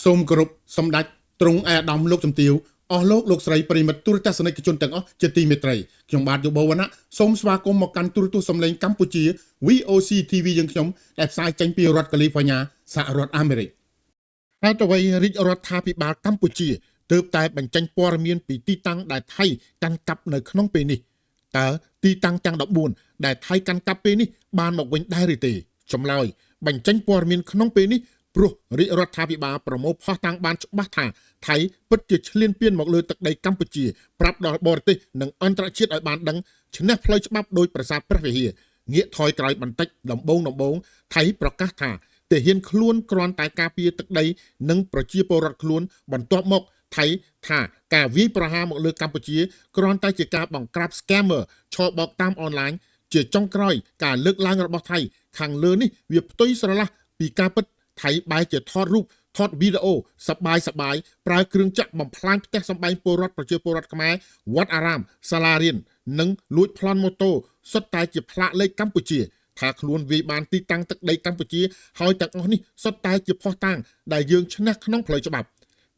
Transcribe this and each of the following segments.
សូមគោរពសម្ដេចទ្រង់អាដាមលោកជំទាវអស់លោកស្រីប្រិមិត្តទូរទស្សនិកជនទាំងអស់ជាទីមេត្រីខ្ញុំបាទយុបវណ្ណៈសូមស្វាគមន៍មកកាន់ទូរទស្សន៍សម្លេងកម្ពុជា VOC TV យើងខ្ញុំដែលផ្សាយចេញពីរដ្ឋកាលីហ្វ័រញ៉ាសហរដ្ឋអាមេរិកហេតុអ្វីរាជរដ្ឋាភិបាលកម្ពុជាទើបតែបញ្ចេញព័ត៌មានពីទីតាំងដែលថៃកាន់កាប់នៅក្នុងពេលនេះតើទីតាំងទាំង14ដែលថៃកាន់កាប់ពេលនេះបានមកវិញដែរឬទេចម្លើយបញ្ចេញព័ត៌មានក្នុងពេលនេះព្រោះរាជរដ្ឋាភិបាលប្រមូលផុសតាំងបានច្បាស់ថាថៃពិតជាឈ្លានពានមកលើទឹកដីកម្ពុជាប្រាប់ដល់បរទេសនិងអន្តរជាតិឲ្យបានដឹងឈ្នះផ្លូវច្បាប់ដោយប្រាសាទព្រះវិហារងាកថយក្រោយបន្តិចដំបូងថៃប្រកាសថាទាហានខ្លួនគ្រាន់តែការពារទឹកដីនិងប្រជាពលរដ្ឋខ្លួនបន្ទាប់មកថៃថាការវាយប្រហារមកលើកម្ពុជាគ្រាន់តែជាការបង្ក្រាប scammer ឆបោកតាមអនឡាញជាចុងក្រោយការលើកឡើងរបស់ថៃខាងលើនេះវាផ្ទុយស្រឡះពីការពិតថៃបែរជាថតរូបថតវីដេអូសបាយប្រើគ្រឿងចាក់បំផ្លាញផ្ទះសម្បែងពលរដ្ឋប្រជាពលរដ្ឋខ្មែរវត្តអារាមសាលារៀននិងលួចប្លន់ម៉ូតូសុទ្ធតែជាផ្លាកលេខកម្ពុជាថាខ្លួនវាយបានទីតាំងទឹកដីកម្ពុជាហើយទាំងអស់នេះសុទ្ធតែជាផុសតាំងដែលយើងឈ្នះក្នុងផ្លូវច្បាប់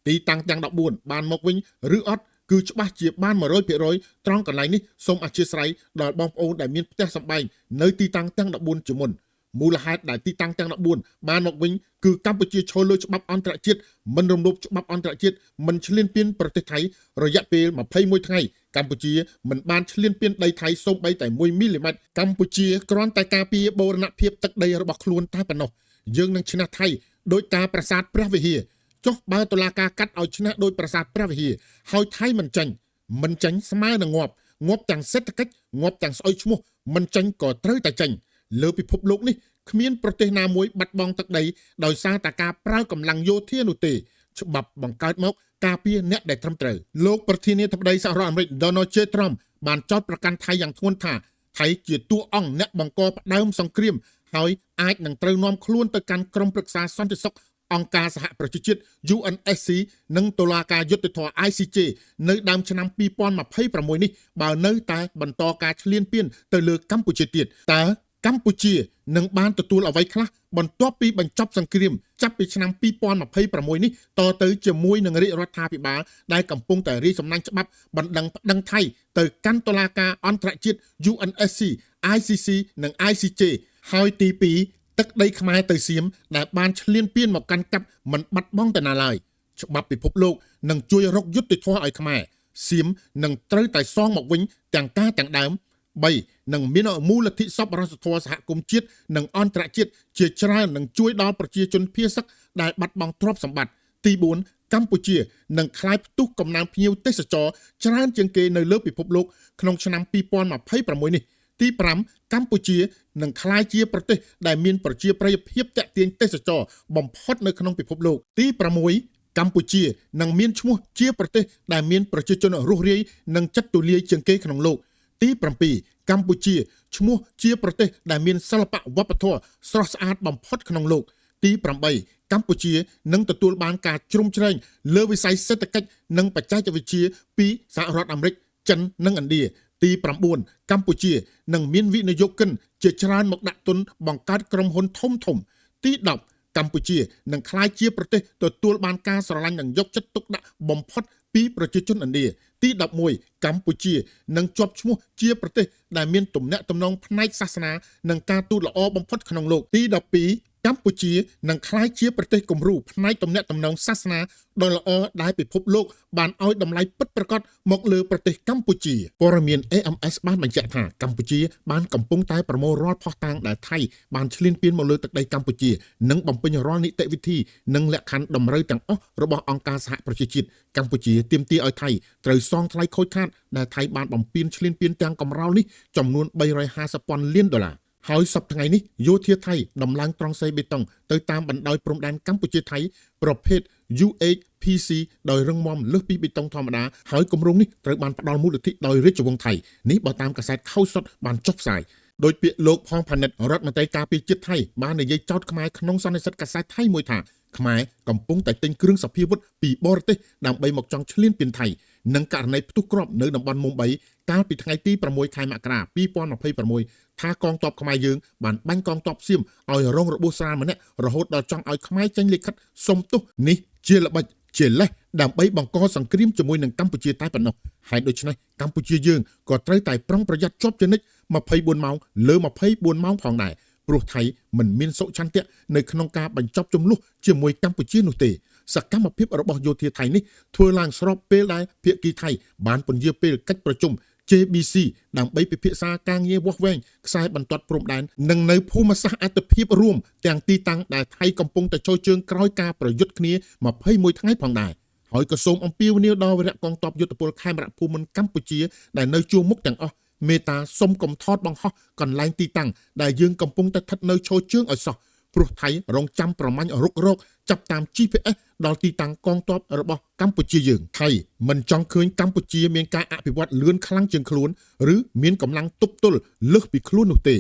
ទីតាំងទាំង14បានមកវិញឬអត់គឺច្បាស់ជាបាន 100% ត្រង់កន្លែងនេះសូមអធិស្ឋានដល់បងប្អូនដែលមានផ្ទះសម្បែងនៅទីតាំងទាំង14ជាមុនមូលហេតុដែលទីតាំងទាំង14បានមកវិញគឺកម្ពុជាឈលលើច្បាប់អន្តរជាតិមិនរំលោភច្បាប់អន្តរជាតិមិនឈ្លានពានប្រទេសថៃរយៈពេល21ថ្ងៃកម្ពុជាមិនបានឈ្លានពានដីថៃសូម្បីតែ1មីលីម៉ែត្រកម្ពុជាគ្រាន់តែការពារបូរណភាពទឹកដីរបស់ខ្លួនតែប៉ុណ្ណោះយើងនឹងឈ្នះថៃដោយការប្រាសាទព្រះវិហារចុះបើតុលាការកាត់ឲ្យឈ្នះដោយប្រាសាទព្រះវិហារហើយថៃមិនចាញ់ស្មើនឹងងាប់ទាំងសេដ្ឋកិច្ចងាប់ទាំងស្អុយឈ្មោះមិនចាញ់ក៏ត្រូវតែចាញ់លើពិភពលោកនេះគ្មានប្រទេសណាមួយបាត់បង់ទឹកដីដោយសារតែការប្រើកម្លាំងយោធានោះទេច្បាប់បង្កើតមកការពារអ្នកដែលត្រឹមត្រូវលោកប្រធានាធិបតីសហរដ្ឋអាមេរិក Donald J. Trump បានចោទប្រកាន់ថៃយ៉ាងធ្ងន់ថាថៃជាតួអង្គអ្នកបង្កផ្ដើមសង្គ្រាមហើយអាចនឹងត្រូវនាំខ្លួនទៅកាន់ក្រុមប្រឹក្សាសន្តិសុខអង្គការសហប្រជាជាតិ UNSC និងតុលាការយុត្តិធម៌ ICJ នៅដើមឆ្នាំ2026នេះបើនៅតែបន្តការឈ្លានពានទៅលើកម្ពុជាទៀតតើកម្ពុជានឹងបានទទួលអ្វីខ្លះបន្ទាប់ពីបញ្ចប់សង្គ្រាមចាប់ពីឆ្នាំ2026នេះតទៅជាមួយនឹងរាជរដ្ឋាភិបាលដែលកំពុងតែរីកសម្ដែងច្បាប់បណ្ដឹងថៃទៅកាន់តុលាការអន្តរជាតិ UNSC ICC និង ICJ ហើយទី2ទឹកដីខ្មែរទៅសៀមដែលបានឈ្លានពានមកកាន់កាប់មិនបាត់បង់ទៅណាឡើយច្បាប់ពិភពលោកនឹងជួយរកយុត្តិធម៌ឲ្យខ្មែរសៀមនឹងត្រូវតែសងមកវិញទាំងការទាំងដើម3នឹងមានមូលធិសប្បុរសធម៌សហគមន៍ជាតិនិងអន្តរជាតិជាច្រើននឹងជួយដល់ប្រជាជនភៀសឹកដែលបាត់បង់ទ្រព្យសម្បត្តិទី4កម្ពុជានឹងក្លាយផ្ទុះកំណើនភ្ញៀវទេសចរច្រើនជាងគេនៅលើពិភពលោកក្នុងឆ្នាំ2026នេះទី5កម្ពុជានឹងក្លាយជាប្រទេសដែលមានប្រជាប្រិយភាពទាក់ទាញទេសចរបំផុតនៅក្នុងពិភពលោកទី6កម្ពុជានឹងមានឈ្មោះជាប្រទេសដែលមានប្រជាជនរស់រាយនិងចិត្តទូលាយជាងគេក្នុងលោកទី7កម្ពុជាឈ្មោះជាប្រទេសដែលមានសិល្បៈវប្បធម៌ស្រស់ស្អាតបំផុតក្នុងលោកទី8កម្ពុជានឹងទទួលបានការជ្រោមជ្រែងលើវិស័យសេដ្ឋកិច្ចនិងបច្ចេកវិទ្យាពីសហរដ្ឋអាមេរិកចិននិងឥណ្ឌាទី9កម្ពុជានឹងមានវិនិយោគិនជាច្រើនមកដាក់ទុនបង្កើតក្រុមហ៊ុនធំទី10កម្ពុជានឹងក្លាយជាប្រទេសទទួលបានការស្រឡាញ់និងយកចិត្តទុកដាក់បំផុតពីប្រជាជនឥណ្ឌាទី11កម្ពុជានឹងជាប់ឈ្មោះជាប្រទេសដែលមានទំនាក់ទំនងផ្នែកសាសនានិងការទូតល្អបំផុតក្នុងលោកទី12កម្ពុជានឹងក្លាយជាប្រទេសគំរូផ្នែកទំនាក់ទំនងសាសនាដ៏ល្អដែលពិភពលោកបានឲ្យតម្លៃពិតប្រាកដមកលើប្រទេសកម្ពុជាព័ត៌មាន AMS បានបញ្ជាក់ថាកម្ពុជាបានកំពុងតែប្រមូលរាល់ភស្តុតាងដែលថៃបានឈ្លានពានមកលើទឹកដីកម្ពុជានិងបំពេញរាល់នីតិវិធីនិងលក្ខខណ្ឌតម្រូវទាំងអស់របស់អង្គការសហប្រជាជាតិកម្ពុជាទាមទារឲ្យថៃត្រូវសងថ្លៃខូចខាតដែលថៃបានបំពេញឈ្លានពានទាំងកំរោលនេះចំនួន$350,000 លានហើយសប្តាហ៍ថ្ងៃនេះយោធាថៃដំឡើងត្រង់សីបេតុងទៅតាមបណ្ដោយព្រំដែនកម្ពុជាថៃប្រភេទ UHPC ដោយរឹងមាំលើសពីបេតុងធម្មតាហើយគម្រោងនេះត្រូវបានផ្ដល់មូលនិធិដោយរាជវង្សថៃនេះបើតាមកាសែតខៅសុតបានចុះផ្សាយដោយពាក្យលោកផងផានិតរដ្ឋមន្ត្រីការពារជាតិថៃបាននិយាយចោទខ្មែរក្នុងសន្និសីទកាសែតថៃមួយថាខ្មែរកំពុងតែទិញគ្រឿងសព្វាវុធពីបរទេសដើម្បីមកចង់ឈ្លានពានថៃនិងករណីផ្ទុះគ្រាប់នៅតំបន់មុំបីកាលពីថ្ងៃទី6ខែមករា2026ថាកងទ័ពខ្មែរយើងបានបាញ់កងទ័ពសៀមឲ្យរងរបួសស្រាលម្នាក់រហូតដល់ចង់ឲ្យខ្មែរចេញលិខិតសុំទោសនេះ ជាល្បិចជាលេសដើម្បីបង្កសង្គ្រាមជាមួយនឹងកម្ពុជាតែប៉ុណ្ណោះហើយដូច្នេះកម្ពុជាយើងក៏ត្រូវតែប្រុងប្រយ័ត្នជាប់ជានិច្ច24ម៉ោងលើ24ម៉ោងផងដែរព្រោះថៃមិនមានសុឆន្ទៈនៅក្នុងការបញ្ចប់ចំនួនជាមួយកម្ពុជានោះទេសកម្មភាពរបស់យោធាថៃនេះធ្វើឡើងស្របពេលដែលភាគីថៃបានពន្យាពេលកិច្ចប្រជុំ JBC ដើម្បីពិភាក្សាការងារវាស់វែងខ្សែបន្ទាត់ព្រំដែននិងនៅភូមិសាស្ត្រអត្តភាពរួមទាំងទីតាំងដែលថៃកំពុងតែចូលជើងក្រោយការប្រយុទ្ធគ្នា21ថ្ងៃផងដែរហើយក៏សូមអំពាវនាវដល់វីរៈកងទ័ពយុទ្ធពលខេមរភូមិន្ទកម្ពុជាដែលនៅជួរមុខទាំងអស់មេត្តាសុំកុំថតបង្ហោះកន្លែងទីតាំងដែលយើងកំពុងតែស្ថិតនៅឈរជើងឲ្យសោះព្រោះថៃរងចាំប្រមាញ់រុករកចាប់តាម GPS ដល់ទីតាំងកងទ័ពរបស់កម្ពុជាយើងថៃមិនចង់ឃើញកម្ពុជាមានការអភិវឌ្ឍលឿនខ្លាំងជាងខ្លួនឬមានកម្លាំងទប់ទល់លើសពីខ្លួននោះទេ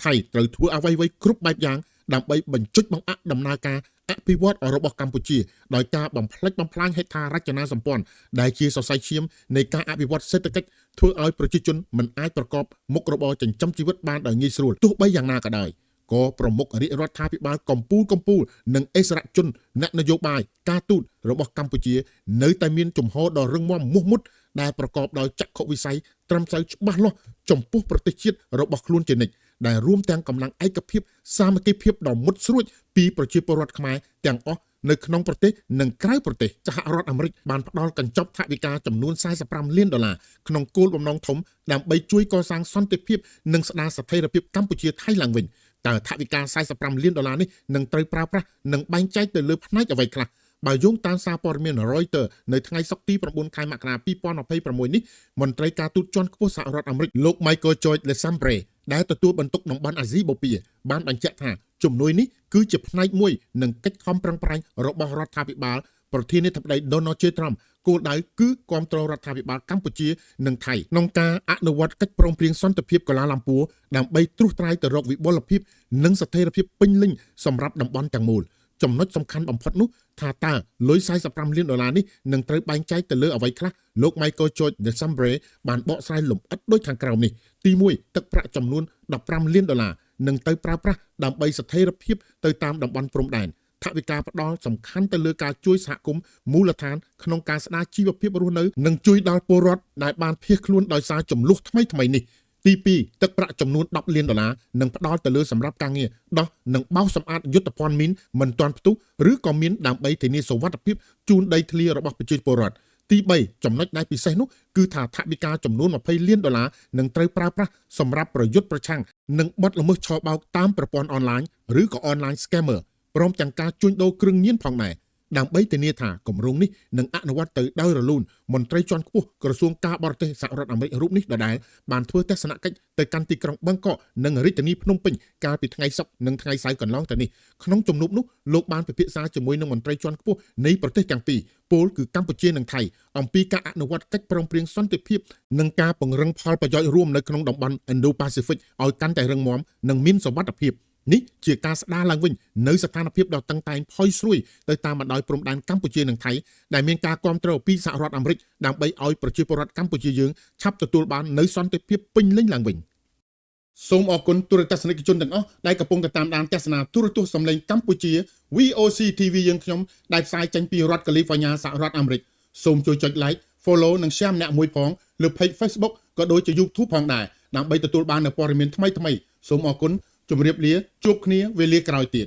ថៃត្រូវធ្វើអ្វីៗគ្រប់បែបយ៉ាងដើម្បីបញ្ចុចបង្អាក់ដំណើរការអភិវឌ្ឍរបស់កម្ពុជាដោយការបំផ្លិចបំផ្លាញហេដ្ឋារចនាសម្ព័ន្ធដែលជាសរសៃឈាមនៃការអភិវឌ្ឍសេដ្ឋកិច្ចធ្វើឲ្យប្រជាជនមិនអាចប្រកបមុខរបរចិញ្ចឹមជីវិតបានដោយងាយស្រួលទោះបីយ៉ាងណាក៏ដោយក៏ប្រមុខរាជរដ្ឋាភិបាលកម្ពុជានិងអិសរាជជនអ្នកនយោបាយការទូតរបស់កម្ពុជានៅតែមានជំហរដ៏រឹងមាំមោះមុតដែលប្រកបដោយចក្ខុវិស័យត្រឹមត្រូវច្បាស់លាស់ចំពោះប្រទេសជាតិរបស់ខ្លួនជានិច្ចដែលរួមទាំងកម្លាំងឯកភាពសាមគ្គីភាពដ៏មុតស្រួចពីប្រជាពលរដ្ឋខ្មែរទាំងអស់នៅក្នុងប្រទេសនិងក្រៅប្រទេសសហរដ្ឋអាមេរិកបានផ្ដល់កញ្ចប់ថវិកាចំនួន$45លានក្នុងគោលបំណងធំដើម្បីជួយកសាងសន្តិភាពនិងស្ដារស្ថិរភាពកម្ពុជាថៃឡើងវិញតើថវិកា$45លាននេះនឹងត្រូវប្រើប្រាស់និងបែងចែកទៅលើផ្នែកអ្វីខ្លះបើយោងតាមសារព័ត៌មាន Reuters នៅថ្ងៃសុក្រទី9ខែមករា2026នេះមន្ត្រីការទូតជាន់ខ្ពស់សហរដ្ឋអាមេរិកលោក Michael George Lesambre ដែលទទួលបន្ទុកតំបន់អាស៊ីបូព៌ាបានបញ្ជាក់ថាជំនួយនេះគឺជាផ្នែកមួយនៃកិច្ចខំប្រឹងប្រែងរបស់រដ្ឋាភិបាលប្រធានាធិបតី Donald J. Trump គោលដៅគឺគាំទ្ររដ្ឋាភិបាលកម្ពុជានិងថៃក្នុងការអនុវត្តកិច្ចព្រមព្រៀងសន្តិភាពកូឡាឡាំពួរដើម្បីត្រួសត្រាយទៅរកវិបុលភាពនិងស្ថិរភាពពេញលេញសម្រាប់តំបន់ទាំងមូលចំណុចសំខាន់បំផុតនោះថាតើលុយ$45លាននេះនឹងត្រូវបែងចែកទៅលើអ្វីខ្លះលោក Michael George Lesambre បានបកស្រាយលម្អិតដូចខាងក្រោមនេះទី1ទឹកប្រាក់ចំនួន$15លាននឹងទៅប្រើប្រាស់ដើម្បីស្ថិរភាពទៅតាមតំបន់ព្រំដែនថវិកាផ្ដល់សំខាន់ទៅលើការជួយសហគមន៍មូលដ្ឋានក្នុងការស្ដារជីវភាពរស់នៅនិងជួយដល់ពលរដ្ឋដែលបានភៀសខ្លួនដោយសារចំនួនថ្មីនេះទី2ទឹកប្រាក់ចំនួន$10លាននឹងផ្ដល់ទៅលើសម្រាប់ការងារដោះនិងបោសសម្អាតយុទ្ធភ័ណ្ឌមីនមិនទាន់ផ្ទុះឬក៏មានដើម្បីធានាសុវត្ថិភាពជូនដីធ្លីរបស់ប្រជាពលរដ្ឋទី3ចំណុចដែលពិសេសនោះគឺថាថវិកាចំនួន$20លាននឹងត្រូវប្រើប្រាស់សម្រាប់ប្រយុទ្ធប្រឆាំងនឹងបទល្មើសឆបោកតាមប្រព័ន្ធអនឡាញឬក៏ online scammer ព្រមទាំងការជួញដូរគ្រឿងញៀនផងដែរដើម្បីធានាថាគម្រោងនេះនឹងអនុវត្តទៅដោយរលូនមន្ត្រីជាន់ខ្ពស់ក្រសួងការបរទេសសហរដ្ឋអាមេរិករូបនេះដដែលបានធ្វើទស្សនកិច្ចទៅកាន់ទីក្រុងបាងកកនិងរាជធានីភ្នំពេញកាលពីថ្ងៃសុក្រនិងថ្ងៃសៅរ៍កន្លងទៅនេះក្នុងជំនួបនោះលោកបានពិភាក្សាជាមួយនឹងមន្ត្រីជាន់ខ្ពស់នៃប្រទេសទាំងពីរពលគឺកម្ពុជានិងថៃអំពីការអនុវត្តកិច្ចព្រមព្រៀងសន្តិភាពនិងការពង្រឹងផលប្រយោជន៍រួមនៅក្នុងតំបន់ Indo-Pacific ឲ្យកាន់តែរឹងមាំនិងមានសុវត្ថិភាពនេះជាការស្ដារឡើងវិញនៅស្ថានភាពដ៏តឹងតែងផុយស្រួយទៅតាមបណ្ដោយព្រំដែនកម្ពុជានិងថៃដែលមានការគាំទ្រពីសហរដ្ឋអាមេរិកដើម្បីឲ្យប្រជាពលរដ្ឋកម្ពុជាយើងឆាប់ទទួលបាននូវសន្តិភាពពេញលេញឡើងវិញសូមអរគុណទូរទស្សនិកជនទាំងអស់ដែលកំពុងតាមដានទស្សនាទូរទស្សន៍សំឡេងកម្ពុជា VOC TV យើងខ្ញុំដែលផ្សាយចេញពីរដ្ឋ California សហរដ្ឋអាមេរិកសូមជួយចុច like follow និង share ម្នាក់មួយផងលើ page Facebook ក៏ដូចជា YouTube ផងដែរដើម្បីទទួលបាននូវព័ត៌មានថ្មីៗសូមអរគុណជម្រាបលាជួបគ្នាវេលាក្រោយទៀត